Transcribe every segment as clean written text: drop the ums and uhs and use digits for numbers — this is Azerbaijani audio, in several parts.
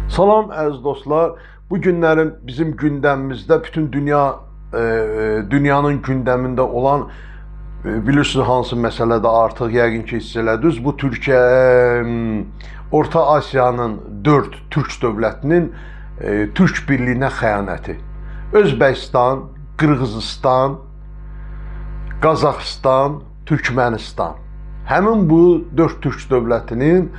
Salam əziz dostlar. Bu günlərin bizim gündəmimizdə bütün dünyanın gündəmində olan bilirsiniz hansı məsələdə artıq yəqin ki hiss elədiniz. Bu Türkiyə Orta Asiyanın 4 türk dövlətinin türk birliyinə xəyanəti. Özbəkistan, Qırğızistan, Qazaxıstan, Türkmənistan. Həmin bu 4 türk dövlətinin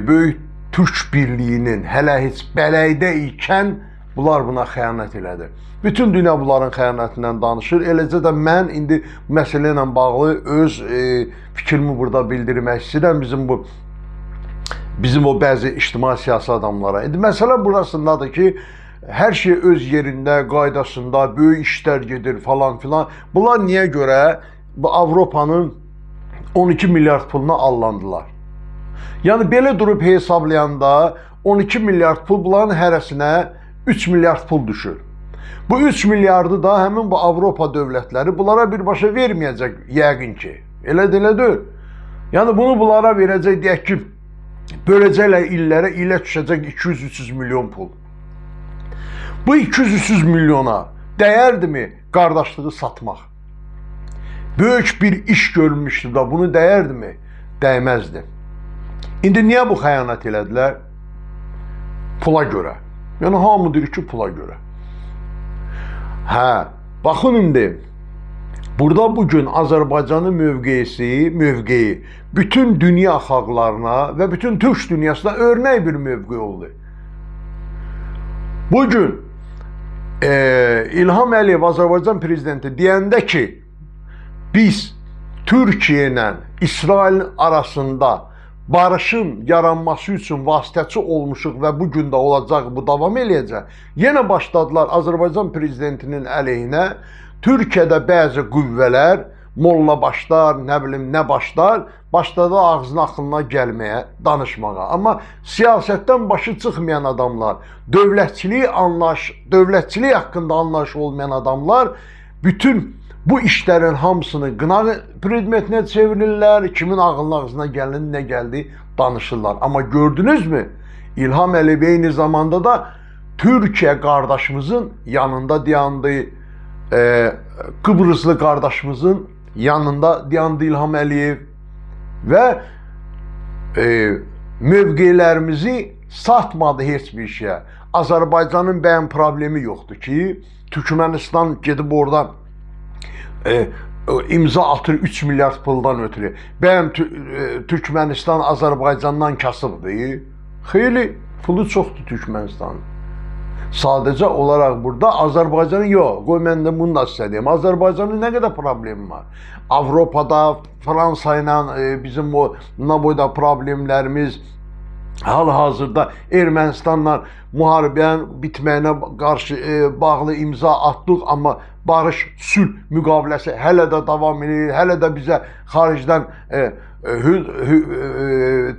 böyük Türk birliyinin hələ heç bələydə ikən bunlar buna xəyanət elədi. Bütün dünya bunların xəyanətindən danışır. Eləcə də mən indi məsələ ilə bağlı öz fikrimi burada bildirmək istəyirəm. Bizim o bəzi ictimai siyasi adamlara. İndi məsələ burasındadır ki, hər şey öz yerində, qaydasında, böyük işlər gedir falan filan. Bunlar niyə görə bu Avropanın 12 milyard puluna allandılar? Yəni belə durub hesablayanda 12 milyard pul bunların hərəsinə 3 milyard pul düşür. Bu 3 miljardı da həmin bu Avropa dövlətləri bunlara birbaşa verməyəcək yəqin ki. Elə deyil. Yəni bunu bunlara verəcək, deyək ki, böləcəklər illərə, ilə düşəcək 200-300 milyon pul. Bu 200-300 milyona dəyərdimi qardaşlığı satmaq? Böyük bir iş görülmüşdür da bunu dəyərdimi? Dəyməzdi. İndi niyə bu xəyanət elədilər? Pula görə. Yəni hamı deyir ki, pula görə. Baxın indi. Burada bugün Azərbaycanın mövqeyi bütün dünya xalqlarına və bütün türk dünyasına örnək bir mövqe oldu. Bugün İlham Əliyev, Azərbaycan prezidenti deyəndə ki, biz Türkiyə ilə İsrailin arasında barışın yaranması üçün vasitəçi olmuşuq və bugün də olacaq, bu davam eləyəcək. Yenə başladılar Azərbaycan prezidentinin əleyhinə Türkiyədə bəzi qüvvələr, molla başlar, nə bilim nə başlar, başladı ağzına axılına gəlməyə, danışmağa. Amma siyasətdən başı çıxmayan adamlar, dövlətçilik haqqında anlayışı olmayan adamlar bütün bu işlərin hamısını qına predmetinə çevirirlər, kimin ağzına gəlir, nə gəldi danışırlar. Amma gördünüzmü? İlham Əliyev eyni zamanda da Türkiyə qardaşımızın yanında dayandı, Kıbrıslı qardaşımızın yanında dayandı İlham Əliyev və mövqelərimizi satmadı heç bir şeyə. Azərbaycanın bəyəm problemi yoxdur ki, Türkmənistan gedib orada imza atır 3 milyard puldan ötürü. Bəyəm Türkmənistan Azərbaycandan kasıbdır. Xeyli pulu çoxdur Türkmənistanın. Sadəcə olaraq burada Azərbaycanın yox. Qoy mən də bunu da sizə deyim. Azərbaycanın nə qədər problemi var? Avropada, Fransa ilə bizim o boyda problemlərimiz, hal-hazırda Ermənistanla müharibənin bitməyinə qarşı bağlı imza atdıq, amma barış, sülh müqaviləsi hələ də davam edir, hələ də bizə xaricdən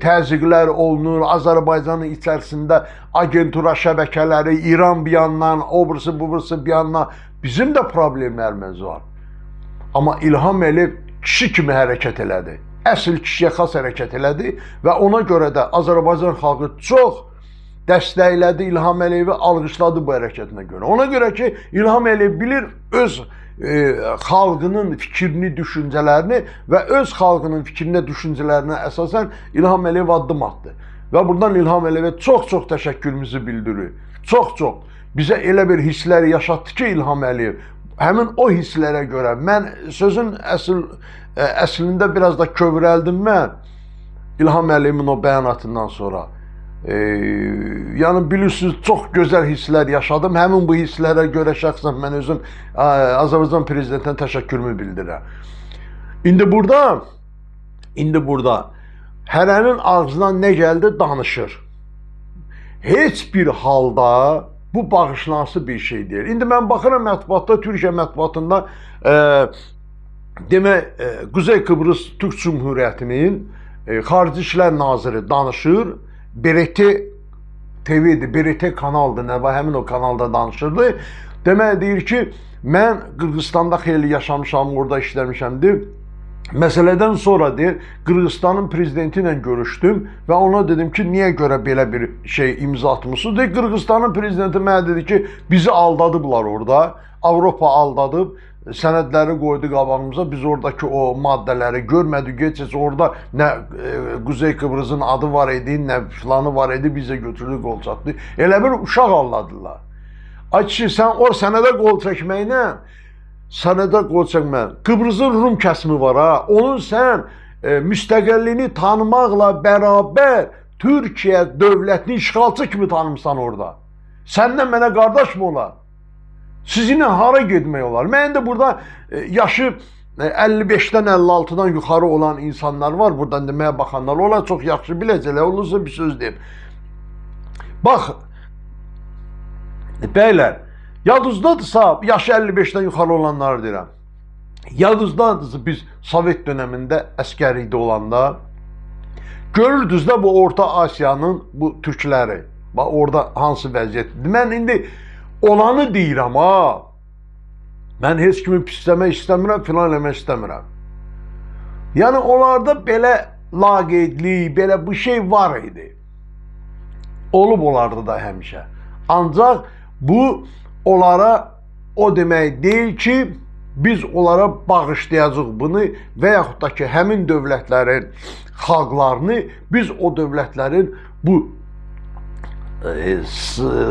təzyiqlər olunur, Azərbaycanın içərisində agentura şəbəkələri, İran bir yandan, o birisi bir yandan, bizim də problemlərimiz var. Amma İlham Əliyev kişi kimi hərəkət elədi. Əsl kişiyə xas hərəkət elədi və ona görə də Azərbaycan xalqı çox dəstəklədi, İlham Əliyevi alqışladı bu hərəkətinə görə. Ona görə ki, İlham Əliyev bilir öz xalqının fikrini, düşüncələrini və öz xalqının fikrinə, düşüncələrinə əsasən İlham Əliyev addım atdı. Və buradan İlham Əliyevə çox-çox təşəkkürümüzü bildiririk. Çox-çox. Bizə elə bir hisslər yaşatdı ki, İlham Əliyev. Həmin o hisslərə görə mən sözün əslində biraz da kövrəldim mən İlham Əliyevin o bəyanatından sonra. Yəni bilirsiniz, çox gözəl hisslər yaşadım. Həmin bu hisslərə görə şəxsən mən özüm Azərbaycan prezidentinə təşəkkürümü bildirirəm. İndi burada hərənin ağzından nə gəldi danışır. Heç bir halda bu bağışlanası bir şey deyil. İndi mən baxıram mətbuatda, Türkiyə mətbuatında Quzey Kıbrıs Türk Cumhuriyyətinin Xarici İşlər Naziri danışır. BRT TV-dir, BRT kanaldır, həmin o kanalda danışırdı. Demək deyir ki, mən Qırğızstanda xeyli yaşamışam, orada işləmişəmdir. Məsələdən sonra deyir, Qırğızstanın prezidenti ilə görüşdüm və ona dedim ki, niyə görə belə bir şey imza atmısınız? Deyir, Qırğızstanın prezidenti mənə dedi ki, bizi aldadıblar orada. Avropa aldadıb, sənədləri qoydu qabağımıza. Biz oradakı o maddələri görmədik. Heç orada nə Quzey Kıbrısın adı var idi, nə filanı var idi. Bizə götürdü, qol çatdı. Elə bir uşaq aldadılar. Ay kişi, sən o sənədə qol çəkməklə sənədə qol çəkmə. Kıbrısın Rum kəsimi var ha. Onun sən müstəqilliyini tanımaqla bərabər Türkiyə dövlətini işğalçı kimi tanımsan orada. Səndən mənə qardaş mı olar? Sizinlə hara getmək olar? Mən də burada yaşı 55-dən 56-dan yuxarı olan insanlar var. Buradan deməyə baxanlar. Onlar çox yaxşı biləcəklər. Olursa bir söz deyim. Bax, bəylər, yadınızdadırsa, yaşı 55-dən yuxarı olanları deyirəm. Yadınızdadırsa, biz Sovet dönəmində əskərlikdə olanda görürdünüz də bu Orta Asiyanın bu türkləri. Bax, orada hansı vəziyyətdir? Mən indi olanı deyirəm ha. Mən heç kimi pisləmək istəmirəm, filan eləmək istəmirəm. Yəni, onlarda belə laqeydlik, belə bir şey var idi. Olub olardı da həmişə. Ancaq bu onlara o demək deyil ki, biz onlara bağışlayacaq bunu və yaxud da ki, həmin dövlətlərin xalqlarını biz o dövlətlərin bu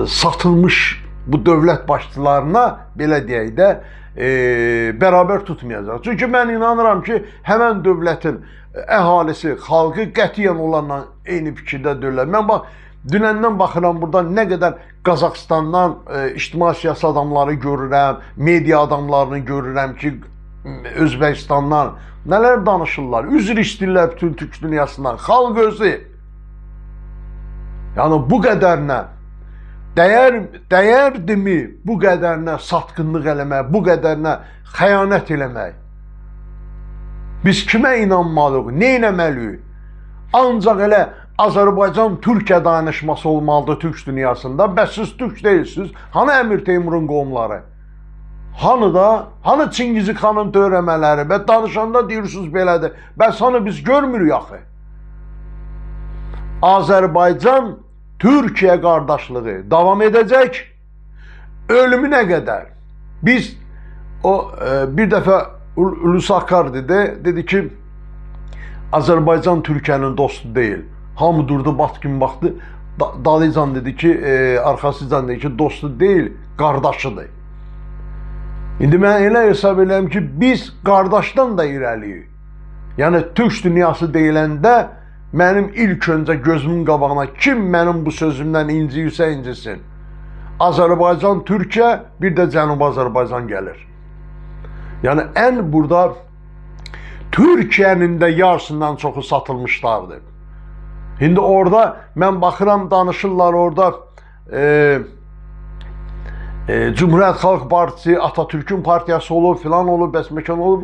satılmış bu dövlət başçılarına, belə deyək də, bərabər tutmayacaq. Çünki mən inanıram ki, həmən dövlətin əhalisi, xalqı qətiyyən onlarla eyni fikirdə deyirlər. Mən bax, dünəndən baxıram, burada nə qədər Qazaxıstandan ictimai-siyasi adamları görürəm, media adamlarını görürəm ki, Özbəkistandan nələr danışırlar, üzr istəyirlər bütün Türk dünyasından, xalq özü. Yəni, bu qədərinə dəyərdimi bu qədərinə satqınlıq eləmək, bu qədərinə xəyanət eləmək? Biz kimə inanmalıyıq, nə eləməliyik? Ancaq elə Azərbaycan-Türkiyə dayanışması olmalıdır Türk dünyasında. Bəs siz Türk deyilsiniz. Hani Əmir Teymurun qovumları? Hani da, hani Çingiz xanın törəmələri? Və danışanda deyirsiniz belədir. Bəs hani biz görmürük axı? Azərbaycan-Türkiyə qardaşlığı davam edəcək. Ölümünə qədər. Biz bir dəfə Hulusi Akar dedi ki, Azərbaycan Türkiyənin dostu deyil. Hamı durdu, bat kimi baxdı. Dalıcan dedi ki, arxasıcan dedi ki, dostu deyil, qardaşıdır. İndi mən elə hesab edirəm ki, biz qardaşdan da irəliyik. Yəni, Türk dünyası deyiləndə mənim ilk öncə gözümün qabağına kim mənim bu sözümdən inciyirsə incisin. Azərbaycan, Türkiyə, bir də Cənubi Azərbaycan gəlir. Yəni, ən burada Türkiyənin də yarısından çoxu satılmışlardır. İndi orada mən baxıram, danışırlar orada Cumhuriyyət Xalq Partisi, Atatürk'ün partiyası olur, filan olur, bəsməkan olur.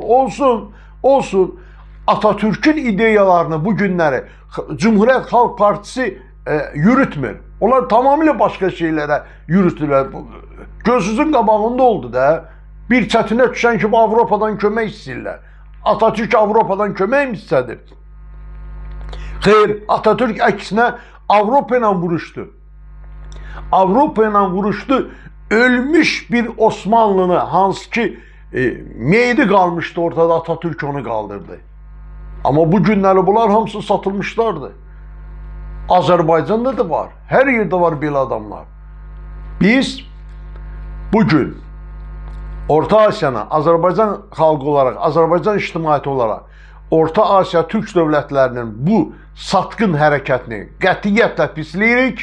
Olsun. Atatürk'ün ideyalarını bu günləri Cumhuriyyət Xalq Partisi yürütmür. Onlar tamamilə başqa şeylərə yürütürlər. Gözünüzün qabağında oldu da. Bir çətinə düşən kimi Avropadan kömək istəyirlər. Atatürk Avropadan kömək mi istədir? Xeyr, Atatürk əksinə Avropa ilə vuruşdu. Avropa ilə vuruşdu, ölmüş bir Osmanlını, hansı ki meyidi qalmışdı ortada, Atatürk onu qaldırdı. Amma bu günləri bunlar hamısı satılmışlardı. Azərbaycanda da var, hər yerdə var belə adamlar. Biz bugün Orta Asiyanı, Azərbaycan xalqı olaraq, Azərbaycan ictimaiyyəti olaraq Orta Asiya Türk dövlətlərinin bu satqın hərəkətini qətiyyətlə pisləyirik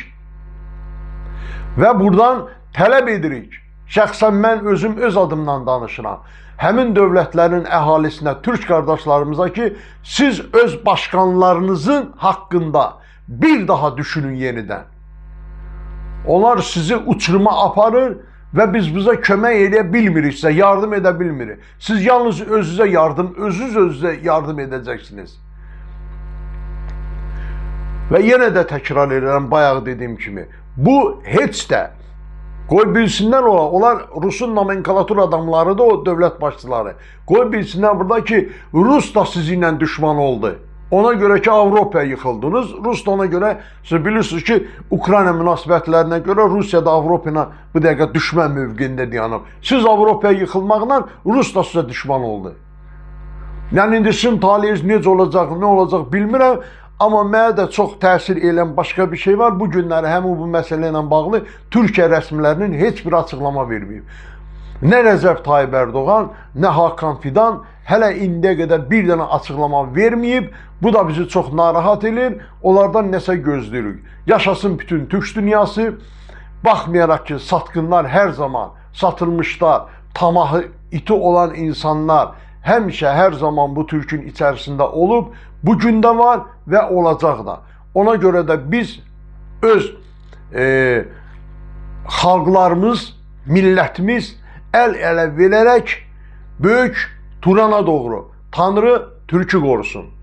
və buradan tələb edirik. Şəxsən mən özüm öz adımdan danışıram. Həmin dövlətlərin əhalisinə, Türk qardaşlarımıza ki, siz öz başqanlarınızın haqqında bir daha düşünün yenidən. Onlar sizi uçuruma aparır və biz bizə kömək edə bilmiriksə, yardım edə bilmirik. Siz yalnız özünüzə yardım edəcəksiniz. Və yenə də təkrar edirəm, bayaq dediyim kimi, bu heç də Qoy bilsinlər onlar Rusun nomenklatur adamlarıdır, o dövlət başçıları. Qoy bilsinlər burada ki, Rus da sizinlə düşman oldu. Ona görə ki, Avropaya yıxıldınız. Rus da ona görə, siz bilirsiniz ki, Ukrayna münasibətlərinə görə Rusiya da Avropa ilə bu dəqiqə düşmən mövqeyində dayanıb. Siz Avropaya yıxılmaqla Rus da sizə düşman oldu. Yəni, indi sizin talihiniz necə olacaq, nə olacaq bilmirəm. Amma mənə də çox təsir edən başqa bir şey var. Bu günləri həmin bu məsələ ilə bağlı Türkiyə rəsmilərinin heç bir açıqlama verməyib. Nə Rəcəb Tayyip Erdoğan, nə Hakan Fidan hələ indiyə qədər bir dənə açıqlama verməyib. Bu da bizi çox narahat edir. Onlardan nəsə gözləyirik. Yaşasın bütün Türk dünyası. Baxmayaraq ki, satqınlar hər zaman, satılmışlar, tamahı iti olan insanlar həmişə, hər zaman bu Türkün içərisində olub, bugün də var və olacaq da. Ona görə də biz öz xalqlarımız, millətimiz əl-ələ verərək böyük Turana doğru Tanrı Türkü qorusun.